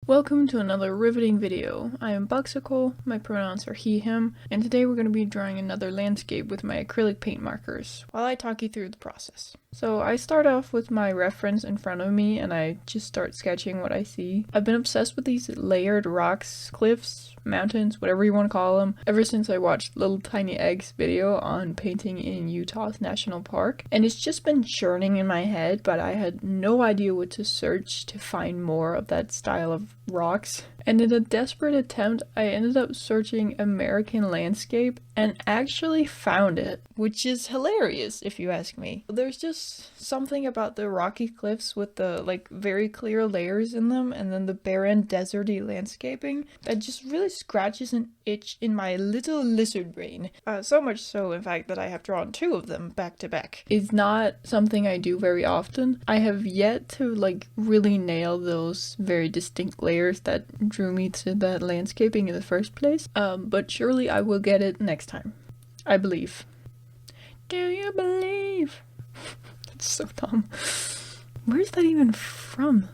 Welcome to another riveting video. I am Buxicle, my pronouns are he, him, and today we're going to be drawing another landscape with my acrylic paint markers while I talk you through the process. So I start off with my reference in front of me and I just start sketching what I see. I've been obsessed with these layered rocks, cliffs, mountains, whatever you want to call them, ever since I watched Little Tiny Eggs video on painting in Utah's National Park. And it's just been churning in my head, but I had no idea what to search to find more of that style of rocks. And in a desperate attempt, I ended up searching American landscape and actually found it, which is hilarious if you ask me. There's just something about the rocky cliffs with the very clear layers in them and then the barren deserty landscaping that just really scratches an itch in my little lizard brain. So much so, in fact, that I have drawn two of them back to back. It's not something I do very often. I have yet to really nail those very distinct layers that drew me to that landscaping in the first place. But surely I will get it next time. I believe. Do you believe? That's so dumb. Where's that even from?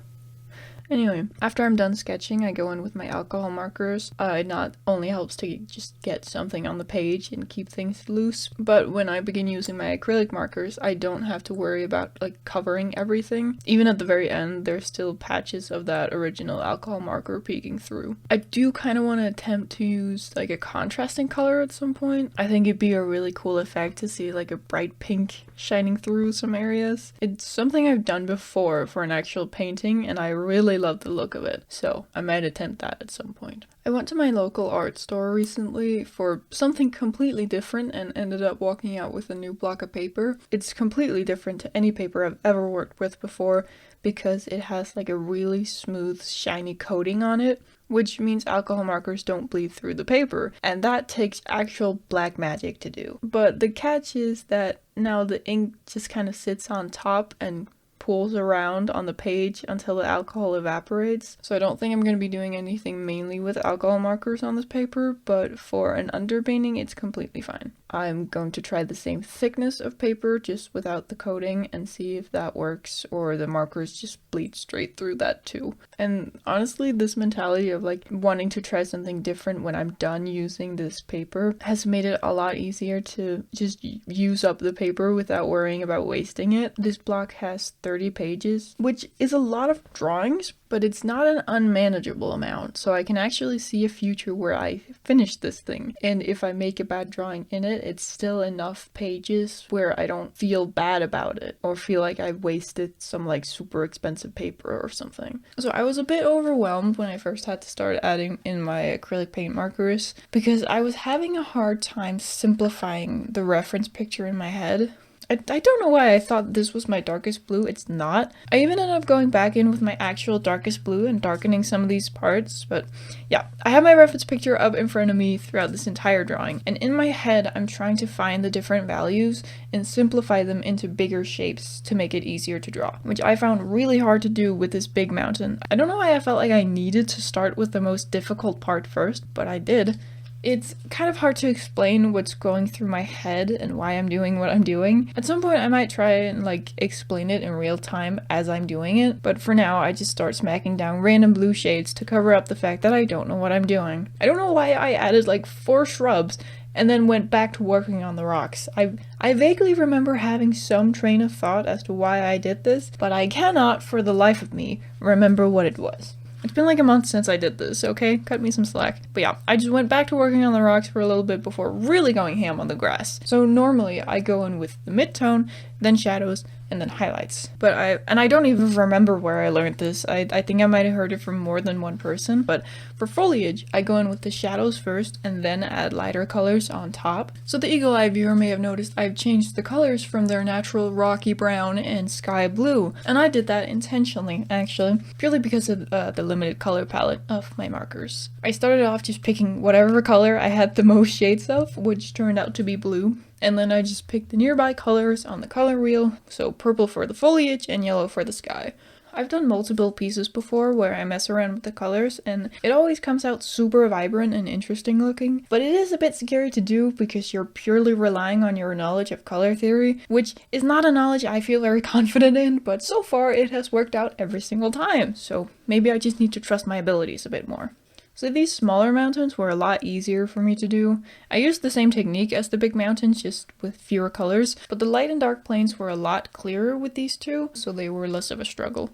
Anyway, after I'm done sketching, I go in with my alcohol markers. It not only helps to just get something on the page and keep things loose, but when I begin using my acrylic markers, I don't have to worry about covering everything. Even at the very end, there's still patches of that original alcohol marker peeking through. I do kind of want to attempt to use a contrasting color at some point. I think it'd be a really cool effect to see a bright pink shining through some areas. It's something I've done before for an actual painting, and I really love the look of it, so I might attempt that at some point. I went to my local art store recently for something completely different and ended up walking out with a new block of paper. It's completely different to any paper I've ever worked with before because it has a really smooth, shiny coating on it, which means alcohol markers don't bleed through the paper, and that takes actual black magic to do. But the catch is that now the ink just kind of sits on top and pools around on the page until the alcohol evaporates. So I don't think I'm going to be doing anything mainly with alcohol markers on this paper, but for an underpainting it's completely fine. I'm going to try the same thickness of paper just without the coating and see if that works, or the markers just bleed straight through that too. And honestly, this mentality of wanting to try something different when I'm done using this paper has made it a lot easier to just use up the paper without worrying about wasting it. This block has 30 pages, which is a lot of drawings, but it's not an unmanageable amount, so I can actually see a future where I finish this thing. And if I make a bad drawing in it, it's still enough pages where I don't feel bad about it or feel like I've wasted some super expensive paper or something. So I was a bit overwhelmed when I first had to start adding in my acrylic paint markers because I was having a hard time simplifying the reference picture in my head. I don't know why I thought this was my darkest blue. It's not. I even ended up going back in with my actual darkest blue and darkening some of these parts, but yeah, I have my reference picture up in front of me throughout this entire drawing, and in my head I'm trying to find the different values and simplify them into bigger shapes to make it easier to draw, which I found really hard to do with this big mountain. I don't know why I felt like I needed to start with the most difficult part first, but I did. It's kind of hard to explain what's going through my head and why I'm doing what I'm doing. At some point I might try and explain it in real time as I'm doing it, but for now I just start smacking down random blue shades to cover up the fact that I don't know what I'm doing. I don't know why I added 4 shrubs and then went back to working on the rocks. I vaguely remember having some train of thought as to why I did this, but I cannot for the life of me remember what it was. It's been a month since I did this, okay? Cut me some slack. But yeah, I just went back to working on the rocks for a little bit before really going ham on the grass. So normally I go in with the mid-tone, then shadows, and then highlights. But I don't even remember where I learned this. I think I might have heard it from more than one person, but for foliage, I go in with the shadows first and then add lighter colors on top. So the eagle-eye viewer may have noticed I've changed the colors from their natural rocky brown and sky blue, and I did that intentionally, actually, purely because of the limited color palette of my markers. I started off just picking whatever color I had the most shades of, which turned out to be blue. And then I just picked the nearby colors on the color wheel, so purple for the foliage and yellow for the sky. I've done multiple pieces before where I mess around with the colors and it always comes out super vibrant and interesting looking, but it is a bit scary to do because you're purely relying on your knowledge of color theory, which is not a knowledge I feel very confident in, but so far it has worked out every single time, so maybe I just need to trust my abilities a bit more. So these smaller mountains were a lot easier for me to do. I used the same technique as the big mountains, just with fewer colors, but the light and dark planes were a lot clearer with these two, so they were less of a struggle.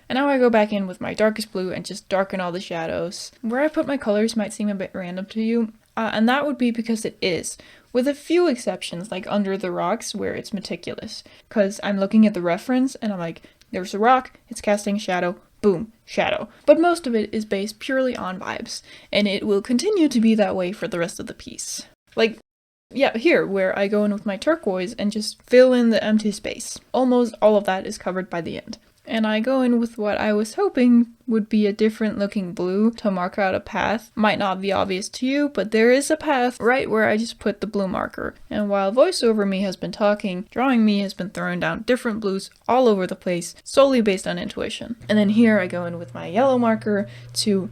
And now I go back in with my darkest blue and just darken all the shadows. Where I put my colors might seem a bit random to you, and that would be because it is, with a few exceptions, like under the rocks where it's meticulous. Because I'm looking at the reference and I'm like, there's a rock, it's casting a shadow, boom, shadow. But most of it is based purely on vibes, and it will continue to be that way for the rest of the piece. Like, yeah, here, where I go in with my turquoise and just fill in the empty space. Almost all of that is covered by the end. And I go in with what I was hoping would be a different looking blue to mark out a path. Might not be obvious to you, but there is a path right where I just put the blue marker. And while voiceover me has been talking, drawing me has been throwing down different blues all over the place, solely based on intuition. And then here I go in with my yellow marker to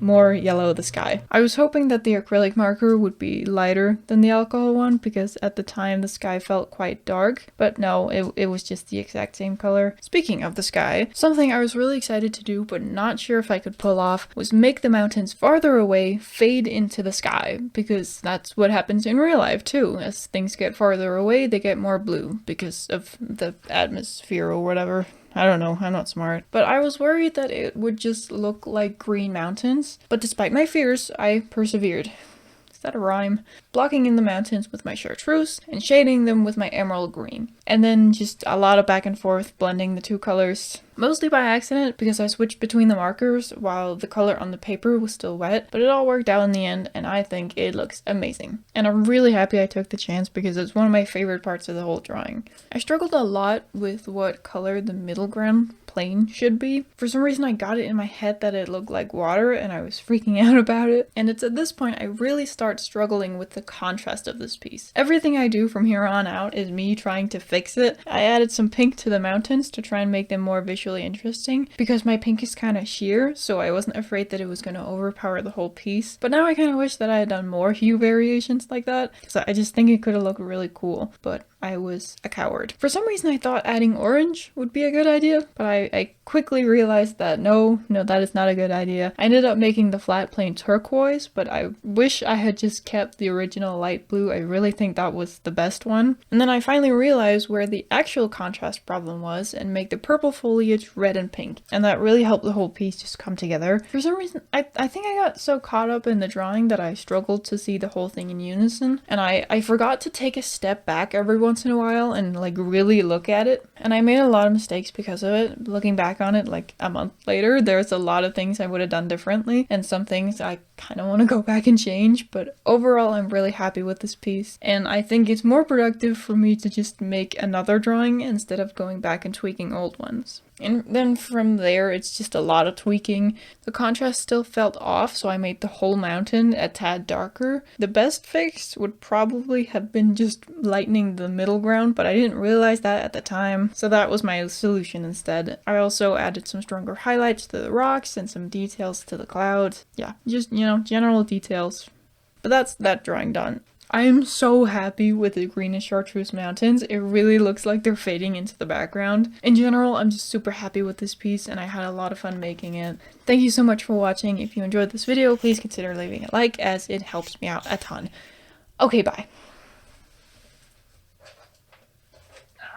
more yellow the sky. I was hoping that the acrylic marker would be lighter than the alcohol one because at the time the sky felt quite dark, but no, it was just the exact same color. Speaking of the sky, something I was really excited to do but not sure if I could pull off was make the mountains farther away fade into the sky, because that's what happens in real life too. As things get farther away, they get more blue because of the atmosphere or whatever. I don't know, I'm not smart. But I was worried that it would just look like green mountains, but despite my fears, I persevered. Is that a rhyme? Blocking in the mountains with my chartreuse and shading them with my emerald green. And then just a lot of back and forth blending the two colors. Mostly by accident because I switched between the markers while the color on the paper was still wet, but it all worked out in the end and I think it looks amazing. And I'm really happy I took the chance because it's one of my favorite parts of the whole drawing. I struggled a lot with what color the middle ground plane should be. For some reason I got it in my head that it looked like water and I was freaking out about it. And it's at this point I really start struggling with the contrast of this piece. Everything I do from here on out is me trying to fix it. I added some pink to the mountains to try and make them more visually interesting because my pink is kind of sheer, so I wasn't afraid that it was going to overpower the whole piece. But now I kind of wish that I had done more hue variations like that because I just think it could have looked really cool, but I was a coward. For some reason I thought adding orange would be a good idea, but I quickly realized that no, that is not a good idea. I ended up making the flat plain turquoise, but I wish I had just kept the original light blue. I really think that was the best one. And then I finally realized where the actual contrast problem was and make the purple foliage red and pink. And that really helped the whole piece just come together. For some reason, I think I got so caught up in the drawing that I struggled to see the whole thing in unison. And I forgot to take a step back every once in a while and like really look at it. And I made a lot of mistakes because of it. Looking back on it like a month later, there's a lot of things I would have done differently and some things I kind of want to go back and change, but overall I'm really happy with this piece and I think it's more productive for me to just make another drawing instead of going back and tweaking old ones. And then from there it's just a lot of tweaking. The contrast still felt off, so I made the whole mountain a tad darker. The best fix would probably have been just lightening the middle ground, but I didn't realize that at the time, so that was my solution instead. I also added some stronger highlights to the rocks and some details to the clouds. Yeah, just, general details. But that's that drawing done. I am so happy with the greenish chartreuse mountains. It really looks like they're fading into the background. In general, I'm just super happy with this piece and I had a lot of fun making it. Thank you so much for watching. If you enjoyed this video, please consider leaving a like as it helps me out a ton. Okay, bye.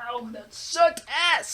Ow, that sucked ass!